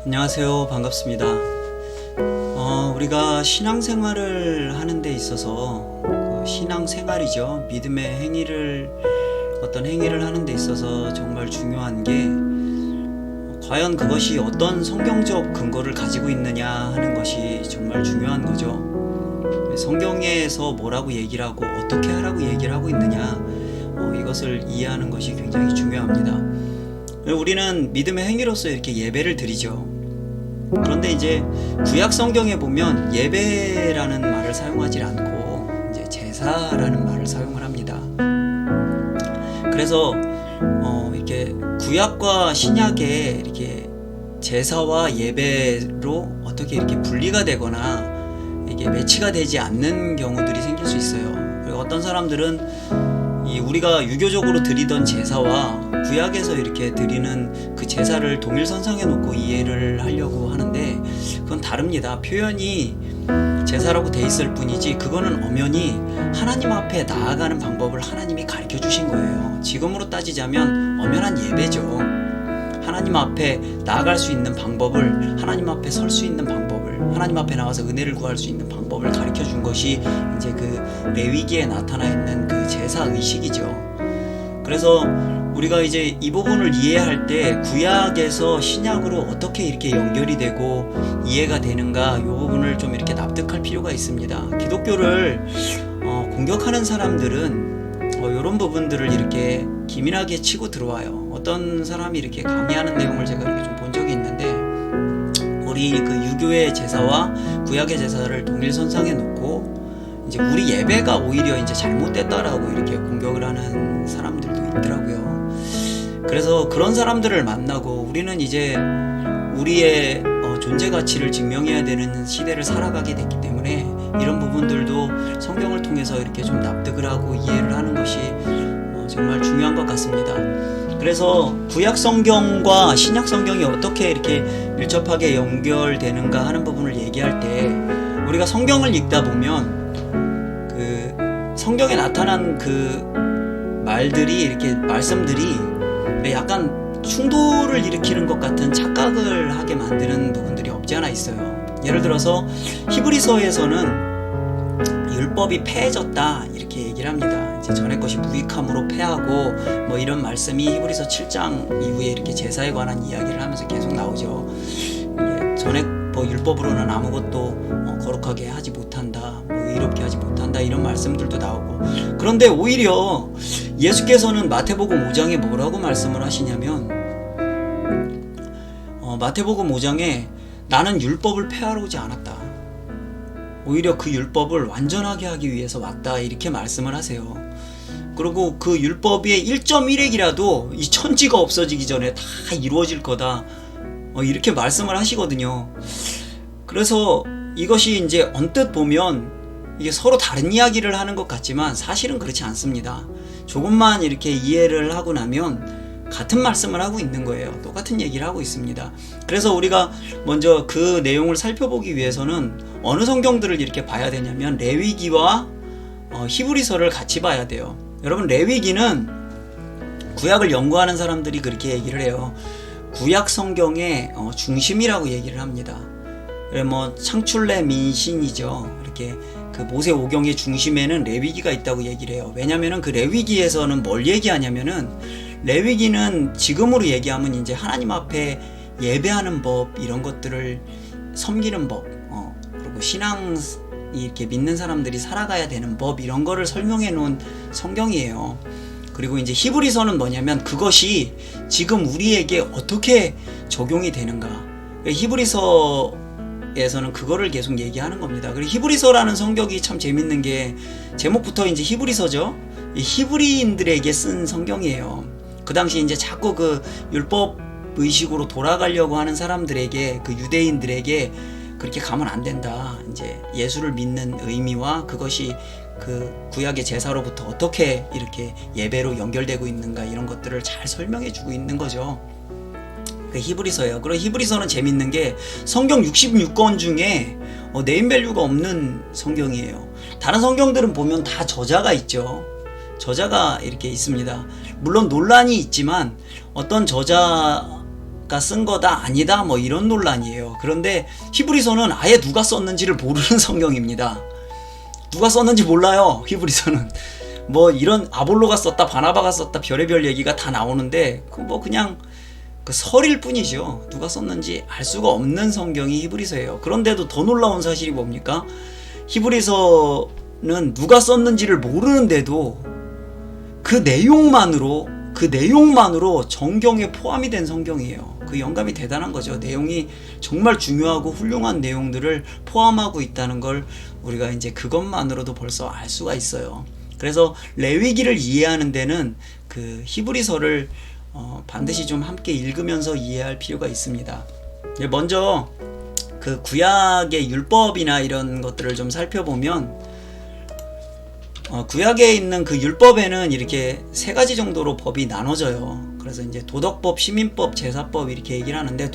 안녕하세요. 반갑습니다. 우리가 신앙생활을 하는 데 있어서 신앙생활이죠. 믿음의 행위를 어떤 행위를 하는 데 있어서 정말 중요한 게 과연 그것이 어떤 성경적 근거를 가지고 있느냐 하는 것이 정말 중요한 거죠. 성경에서 뭐라고 얘기를 하고 어떻게 하라고 얘기를 하고 있느냐 이것을 이해하는 것이 굉장히 중요합니다. 우리는 믿음의 행위로서 이렇게 예배를 드리죠. 그런데 이제 구약 성경에 보면 예배라는 말을 사용하지 않고 이제 제사라는 말을 사용을 합니다. 그래서 이렇게 구약과 신약에 이렇게 제사와 예배로 어떻게 이렇게 분리가 되거나 이게 매치가 되지 않는 경우들이 생길 수 있어요. 그리고 어떤 사람들은 우리가 유교적으로 드리던 제사와 구약에서 이렇게 드리는 그 제사를 동일선상에 놓고 이해를 하려고 하는데 그건 다릅니다. 표현이 제사라고 돼 있을 뿐이지 그거는 엄연히 하나님 앞에 나아가는 방법을 하나님이 가르쳐 주신 거예요. 지금으로 따지자면 엄연한 예배죠. 하나님 앞에 나아갈 수 있는 방법을, 하나님 앞에 설 수 있는 방법을, 하나님 앞에 나와서 은혜를 구할 수 있는 방법을 가르쳐 준 것이 이제 그 레위기에 나타나 있는 그 제사 의식이죠. 그래서 우리가 이제 이 부분을 이해할 때 구약에서 신약으로 어떻게 이렇게 연결이 되고 이해가 되는가 이 부분을 좀 이렇게 납득할 필요가 있습니다. 기독교를 공격하는 사람들은 이런 부분들을 이렇게 기민하게 치고 들어와요. 어떤 사람이 이렇게 강의하는 내용을 제가 이렇게 좀 본 적이 있는데 우리 그 유교의 제사와 구약의 제사를 동일선상에 놓고 이제 우리 예배가 오히려 이제 잘못됐다라고 이렇게 공격을 하는 사람들도 있더라고요. 그래서 그런 사람들을 만나고 우리는 이제 우리의 존재 가치를 증명해야 되는 시대를 살아가게 됐기 때문에 이런 부분들도 성경을 통해서 이렇게 좀 납득을 하고 이해를 하는 것이 정말 중요한 것 같습니다. 그래서 구약 성경과 신약 성경이 어떻게 이렇게 밀접하게 연결되는가 하는 부분을 얘기할 때 우리가 성경을 읽다 보면 그 성경에 나타난 그 말들이 이렇게 말씀들이 약간 충돌을 일으키는 것 같은 착각을 하게 만드는 부분들이 없지 않아 있어요. 예를 들어서 히브리서에서는 율법이 패해졌다 이렇게 얘기를 합니다. 이제 전에 것이 무익함으로 패하고 뭐 이런 말씀이 히브리서 7장 이후에 이렇게 제사에 관한 이야기를 하면서 계속 나오죠. 전에 뭐 율법으로는 아무것도 거룩하게 하지 못한다, 뭐 의롭게 하지 못한다 이런 말씀들도 나오고 그런데 오히려 예수께서는 마태복음 5장에 뭐라고 말씀을 하시냐면 마태복음 5장에 나는 율법을 폐하러 오지 않았다. 오히려 그 율법을 완전하게 하기 위해서 왔다 이렇게 말씀을 하세요. 그리고 그 율법의 1.1핵이라도 이 천지가 없어지기 전에 다 이루어질 거다 이렇게 말씀을 하시거든요. 그래서 이것이 이제 언뜻 보면 이게 서로 다른 이야기를 하는 것 같지만 사실은 그렇지 않습니다. 조금만 이렇게 이해를 하고 나면 같은 말씀을 하고 있는 거예요. 똑같은 얘기를 하고 있습니다. 그래서 우리가 먼저 그 내용을 살펴보기 위해서는 어느 성경들을 이렇게 봐야 되냐면 레위기와 히브리서를 같이 봐야 돼요. 여러분 레위기는 구약을 연구하는 사람들이 그렇게 얘기를 해요. 구약 성경의 중심이라고 얘기를 합니다. 뭐 창출내 민신이죠. 이렇게 그 모세 오경의 중심에는 레위기가 있다고 얘기를 해요. 왜냐면은 그 레위기에서는 뭘 얘기하냐면은 레위기는 지금으로 얘기하면 이제 하나님 앞에 예배하는 법 이런 것들을 섬기는 법 그리고 신앙 이렇게 믿는 사람들이 살아가야 되는 법 이런 거를 설명해 놓은 성경이에요. 그리고 이제 히브리서는 뭐냐면 그것이 지금 우리에게 어떻게 적용이 되는가. 히브리서에서는 그거를 계속 얘기하는 겁니다. 그리고 히브리서라는 성경이 참 재밌는 게 제목부터 이제 히브리서죠. 히브리인들에게 쓴 성경이에요. 그 당시 이제 자꾸 그 율법 의식으로 돌아가려고 하는 사람들에게 그 유대인들에게 그렇게 가면 안 된다. 이제 예수를 믿는 의미와 그것이 그 구약의 제사로부터 어떻게 이렇게 예배로 연결되고 있는가 이런 것들을 잘 설명해 주고 있는 거죠. 그 히브리서예요. 그리고 히브리서는 재밌는 게 성경 66권 중에 네임밸류가 없는 성경이에요. 다른 성경들은 보면 다 저자가 있죠. 저자가 이렇게 있습니다. 물론 논란이 있지만 어떤 저자가 작가 쓴 거다 아니다 뭐 이런 논란이에요. 그런데 히브리서는 아예 누가 썼는지를 모르는 성경입니다. 누가 썼는지 몰라요. 히브리서는 뭐 이런 아볼로가 썼다 바나바가 썼다 별의별 얘기가 다 나오는데 뭐 그냥 그 설일 뿐이죠. 누가 썼는지 알 수가 없는 성경이 히브리서예요. 그런데도 더 놀라운 사실이 뭡니까? 히브리서는 누가 썼는지를 모르는데도 그 내용만으로 정경에 포함이 된 성경이에요. 그 영감이 대단한 거죠. 내용이 정말 중요하고 훌륭한 내용들을 포함하고 있다는 걸 우리가 이제 그것만으로도 벌써 알 수가 있어요. 그래서 레위기를 이해하는 데는 그 히브리서를 반드시 좀 함께 읽으면서 이해할 필요가 있습니다. 먼저 그 구약의 율법이나 이런 것들을 좀 살펴보면 구약에 있는 그 율법에는 이렇게 세 가지 정도로 법이 나눠져요. 그래서 이제 도덕법, 시민법, 제사법 이렇게 얘기를 하는데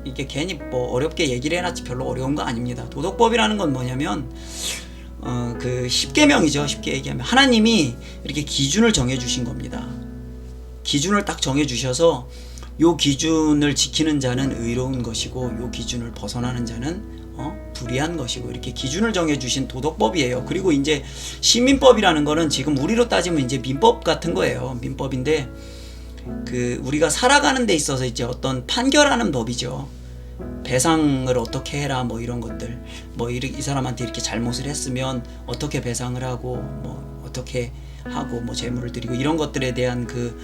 이게 괜히 뭐 어렵게 얘기를 해놨지 별로 어려운 거 아닙니다. 도덕법이라는 건 뭐냐면 그 10계명이죠. 쉽게 얘기하면 하나님이 이렇게 기준을 정해 주신 겁니다. 기준을 딱 정해 주셔서 요 기준을 지키는 자는 의로운 것이고 요 기준을 벗어나는 자는 불의한 것이고 이렇게 기준을 정해 주신 도덕법이에요. 그리고 이제 시민법이라는 거는 지금 우리로 따지면 이제 민법 같은 거예요. 민법인데 그 우리가 살아가는 데 있어서 이제 어떤 판결하는 법이죠. 배상을 어떻게 해라 뭐 이런 것들 뭐 이 사람한테 이렇게 잘못을 했으면 어떻게 배상을 하고 뭐 어떻게 하고 뭐 재물을 드리고 이런 것들에 대한 그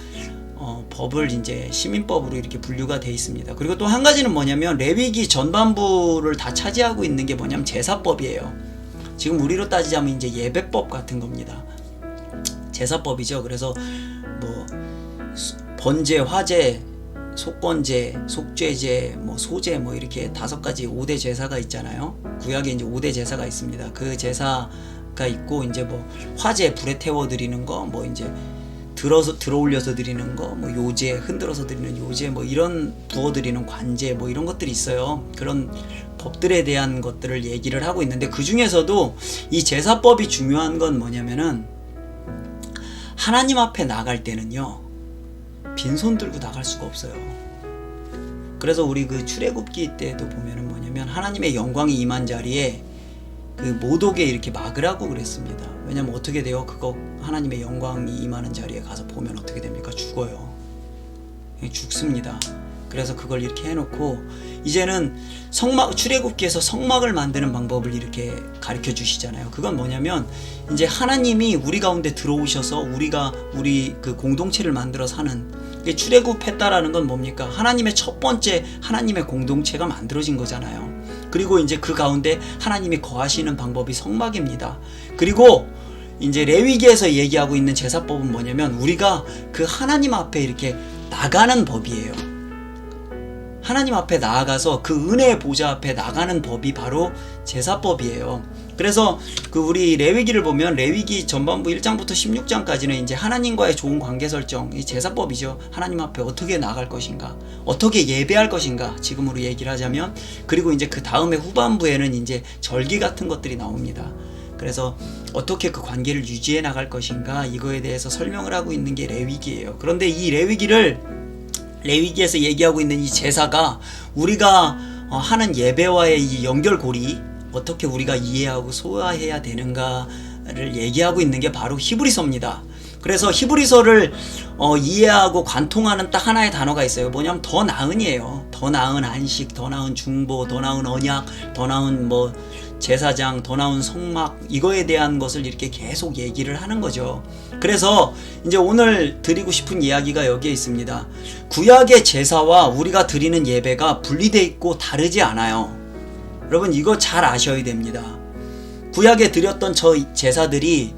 법을 이제 시민법으로 이렇게 분류가 돼 있습니다. 그리고 또 한 가지는 뭐냐면 레위기 전반부를 다 차지하고 있는 게 뭐냐면 제사법이에요. 지금 우리로 따지자면 이제 예배법 같은 겁니다. 제사법이죠. 그래서 뭐 번제, 화제, 속건제, 속죄제, 뭐 소제 뭐 이렇게 5가지 5대 제사가 있잖아요. 구약에 이제 5대 제사가 있습니다. 그 제사가 있고 이제 뭐 화제 불에 태워 드리는 거, 뭐 이제 들어 올려서 드리는 거, 뭐 요제 흔들어서 드리는 요제, 뭐 이런 부어 드리는 관제, 뭐 이런 것들이 있어요. 그런 법들에 대한 것들을 얘기를 하고 있는데 그 중에서도 이 제사법이 중요한 건 뭐냐면은 하나님 앞에 나갈 때는요 빈손 들고 나갈 수가 없어요. 그래서 우리 그 출애굽기 때도 보면은 뭐냐면 하나님의 영광이 임한 자리에 그 못 오게 이렇게 막으라고 그랬습니다. 왜냐면 어떻게 돼요? 그거 하나님의 영광이 임하는 자리에 가서 보면 어떻게 됩니까? 죽어요. 죽습니다. 그래서 그걸 이렇게 해놓고 이제는 출애굽기에서 성막을 만드는 방법을 이렇게 가르쳐 주시잖아요. 그건 뭐냐면 이제 하나님이 우리 가운데 들어오셔서 우리 그 공동체를 만들어 사는 출애굽했다라는 건 뭡니까? 하나님의 첫 번째 하나님의 공동체가 만들어진 거잖아요. 그리고 이제 그 가운데 하나님이 거하시는 방법이 성막입니다. 그리고 이제 레위기에서 얘기하고 있는 제사법은 뭐냐면 우리가 그 하나님 앞에 이렇게 나가는 법이에요. 하나님 앞에 나아가서 그 은혜의 보좌 앞에 나가는 법이 바로 제사법이에요. 그래서 그 우리 레위기를 보면 레위기 전반부 1장부터 16장까지는 이제 하나님과의 좋은 관계 설정, 이 제사법이죠. 하나님 앞에 어떻게 나갈 것인가, 어떻게 예배할 것인가, 지금으로 얘기를 하자면. 그리고 이제 그 다음에 후반부에는 이제 절기 같은 것들이 나옵니다. 그래서 어떻게 그 관계를 유지해 나갈 것인가, 이거에 대해서 설명을 하고 있는 게 레위기예요. 그런데 이 레위기에서 얘기하고 있는 이 제사가 우리가 하는 예배와의 이 연결고리, 어떻게 우리가 이해하고 소화해야 되는가를 얘기하고 있는 게 바로 히브리서입니다. 그래서 히브리서를 이해하고 관통하는 딱 하나의 단어가 있어요. 뭐냐면 더 나은이에요. 더 나은 안식, 더 나은 중보, 더 나은 언약, 더 나은 뭐 제사장, 더 나은 성막, 이거에 대한 것을 이렇게 계속 얘기를 하는 거죠. 그래서 이제 오늘 드리고 싶은 이야기가 여기에 있습니다. 구약의 제사와 우리가 드리는 예배가 분리되어 있고 다르지 않아요. 여러분 이거 잘 아셔야 됩니다. 구약에 드렸던 저 제사들이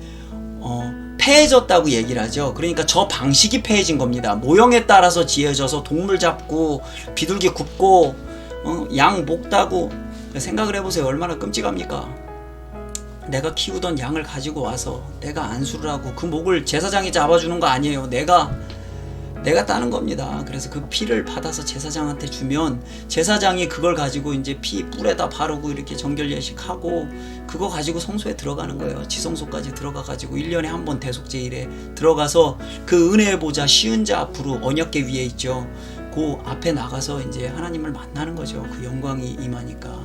폐해졌다고 얘기를 하죠. 그러니까 저 방식이 폐해진 겁니다. 모형에 따라서 지어져서 동물 잡고 비둘기 굽고 양 목 따고, 생각을 해보세요. 얼마나 끔찍합니까? 내가 키우던 양을 가지고 와서 내가 안수를 하고 그 목을 제사장이 잡아주는 거 아니에요. 내가 따는 겁니다. 그래서 그 피를 받아서 제사장한테 주면 제사장이 그걸 가지고 이제 피 뿔에다 바르고 이렇게 정결 예식하고 그거 가지고 성소에 들어가는 거예요. 지성소까지 들어가가지고 1년에 한 번 대속제일에 들어가서 그 은혜의 보좌 시은 자 앞으로 언약궤 위에 있죠. 그 앞에 나가서 이제 하나님을 만나는 거죠. 그 영광이 임하니까.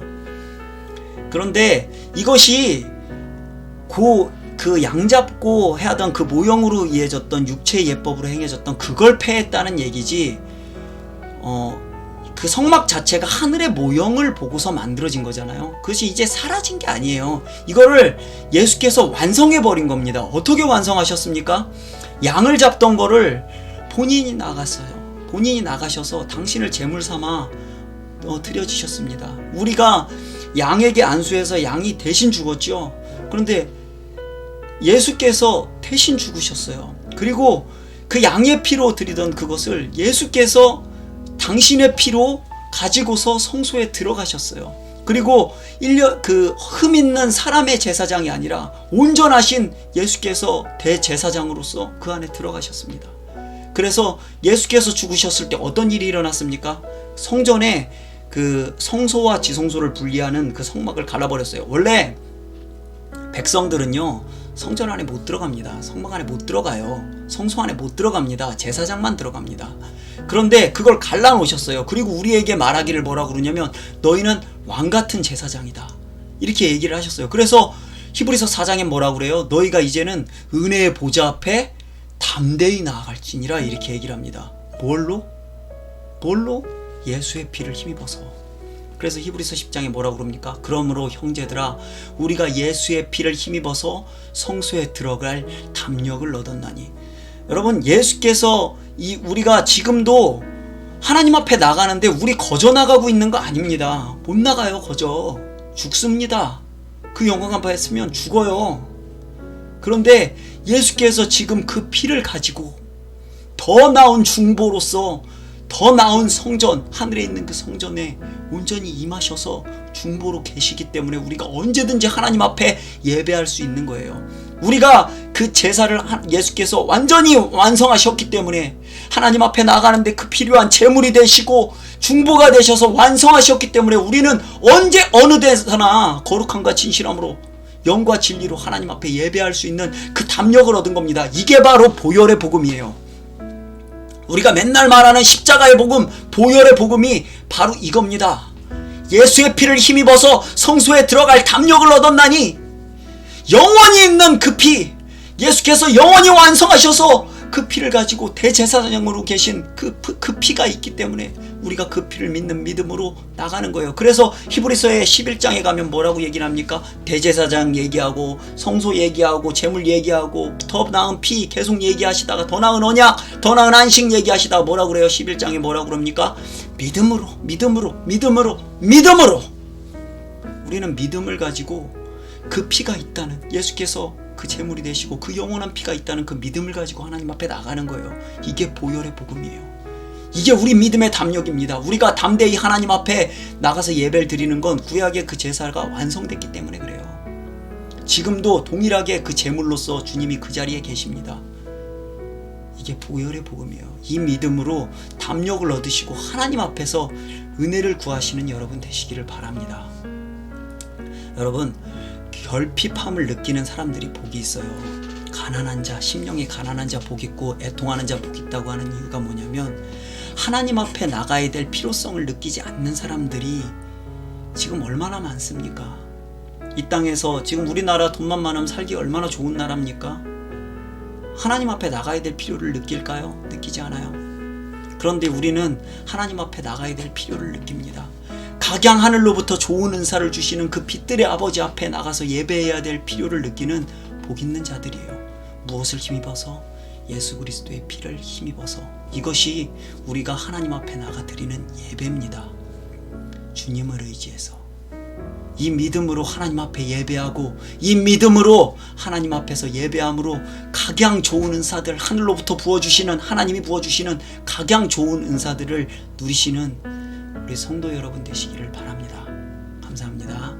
그런데 이것이 그 양잡고 하던 그 모형으로 이해졌던 육체의 예법으로 행해졌던 그걸 폐했다는 얘기지, 그 성막 자체가 하늘의 모형을 보고서 만들어진 거잖아요. 그것이 이제 사라진 게 아니에요. 이거를 예수께서 완성해 버린 겁니다. 어떻게 완성하셨습니까? 양을 잡던 거를 본인이 나갔어요. 본인이 나가셔서 당신을 제물 삼아 드려지셨습니다. 우리가 양에게 안수해서 양이 대신 죽었죠. 그런데 예수께서 대신 죽으셨어요. 그리고 그 양의 피로 드리던 그것을 예수께서 당신의 피로 가지고서 성소에 들어가셨어요. 그리고 그 흠 있는 사람의 제사장이 아니라 온전하신 예수께서 대제사장으로서 그 안에 들어가셨습니다. 그래서 예수께서 죽으셨을 때 어떤 일이 일어났습니까? 성전에 그 성소와 지성소를 분리하는 그 성막을 갈라버렸어요. 원래 백성들은요, 성전 안에 못 들어갑니다. 성막 안에 못 들어가요. 성소 안에 못 들어갑니다. 제사장만 들어갑니다. 그런데 그걸 갈라놓으셨어요. 그리고 우리에게 말하기를 뭐라고 그러냐면, 너희는 왕같은 제사장이다, 이렇게 얘기를 하셨어요. 그래서 히브리서 4장에 뭐라고 그래요? 너희가 이제는 은혜의 보좌 앞에 담대히 나아갈지니라, 이렇게 얘기를 합니다. 뭘로? 예수의 피를 힘입어서. 그래서 히브리서 10장에 뭐라고 그럽니까? 그러므로 형제들아, 우리가 예수의 피를 힘입어서 성소에 들어갈 담력을 얻었나니. 여러분, 예수께서 우리가 지금도 하나님 앞에 나가는데 우리 거저 나가고 있는 거 아닙니다. 못 나가요. 거저 죽습니다. 그 영광 받았으면 죽어요. 그런데 예수께서 지금 그 피를 가지고 더 나은 중보로서 더 나은 성전, 하늘에 있는 그 성전에 온전히 임하셔서 중보로 계시기 때문에 우리가 언제든지 하나님 앞에 예배할 수 있는 거예요. 우리가 그 제사를 예수께서 완전히 완성하셨기 때문에 하나님 앞에 나가는데 그 필요한 제물이 되시고 중보가 되셔서 완성하셨기 때문에 우리는 언제 어느 데서나 거룩함과 진실함으로 영과 진리로 하나님 앞에 예배할 수 있는 그 담력을 얻은 겁니다. 이게 바로 보혈의 복음이에요. 우리가 맨날 말하는 십자가의 복음, 보혈의 복음이 바로 이겁니다. 예수의 피를 힘입어서 성소에 들어갈 담력을 얻었나니, 영원히 있는 그 피, 예수께서 영원히 완성하셔서 그 피를 가지고 대제사장으로 계신 그 피가 있기 때문에 우리가 그 피를 믿는 믿음으로 나가는 거예요. 그래서 히브리서의 11장에 가면 뭐라고 얘기를 합니까? 대제사장 얘기하고 성소 얘기하고 제물 얘기하고 더 나은 피 계속 얘기하시다가 더 나은 언약, 더 나은 안식 얘기하시다가 뭐라고 그래요? 11장에 뭐라고 그럽니까? 믿음으로 우리는 믿음을 가지고 그 피가 있다는, 예수께서 그 제물이 되시고 그 영원한 피가 있다는 그 믿음을 가지고 하나님 앞에 나가는 거예요. 이게 보혈의 복음이에요. 이게 우리 믿음의 담력입니다. 우리가 담대히 하나님 앞에 나가서 예배를 드리는 건 구약의 그 제사가 완성됐기 때문에 그래요. 지금도 동일하게 그 제물로서 주님이 그 자리에 계십니다. 이게 보혈의 복음이에요. 이 믿음으로 담력을 얻으시고 하나님 앞에서 은혜를 구하시는 여러분 되시기를 바랍니다. 여러분, 결핍함을 느끼는 사람들이 복이 있어요. 가난한 자, 심령이 가난한 자 복 있고 애통하는 자 복 있다고 하는 이유가 뭐냐면, 하나님 앞에 나가야 될 필요성을 느끼지 않는 사람들이 지금 얼마나 많습니까? 이 땅에서 지금 우리나라 돈만 많으면 살기 얼마나 좋은 나라입니까? 하나님 앞에 나가야 될 필요를 느낄까요? 느끼지 않아요. 그런데 우리는 하나님 앞에 나가야 될 필요를 느낍니다. 각양 하늘로부터 좋은 은사를 주시는 그 빛들의 아버지 앞에 나가서 예배해야 될 필요를 느끼는 복 있는 자들이에요. 무엇을 힘입어서? 예수 그리스도의 피를 힘입어서. 이것이 우리가 하나님 앞에 나가 드리는 예배입니다. 주님을 의지해서, 이 믿음으로 하나님 앞에 예배하고, 이 믿음으로 하나님 앞에서 예배함으로 각양 좋은 은사들, 하늘로부터 부어주시는, 하나님이 부어주시는 각양 좋은 은사들을 누리시는 우리 성도 여러분 되시기를 바랍니다. 감사합니다.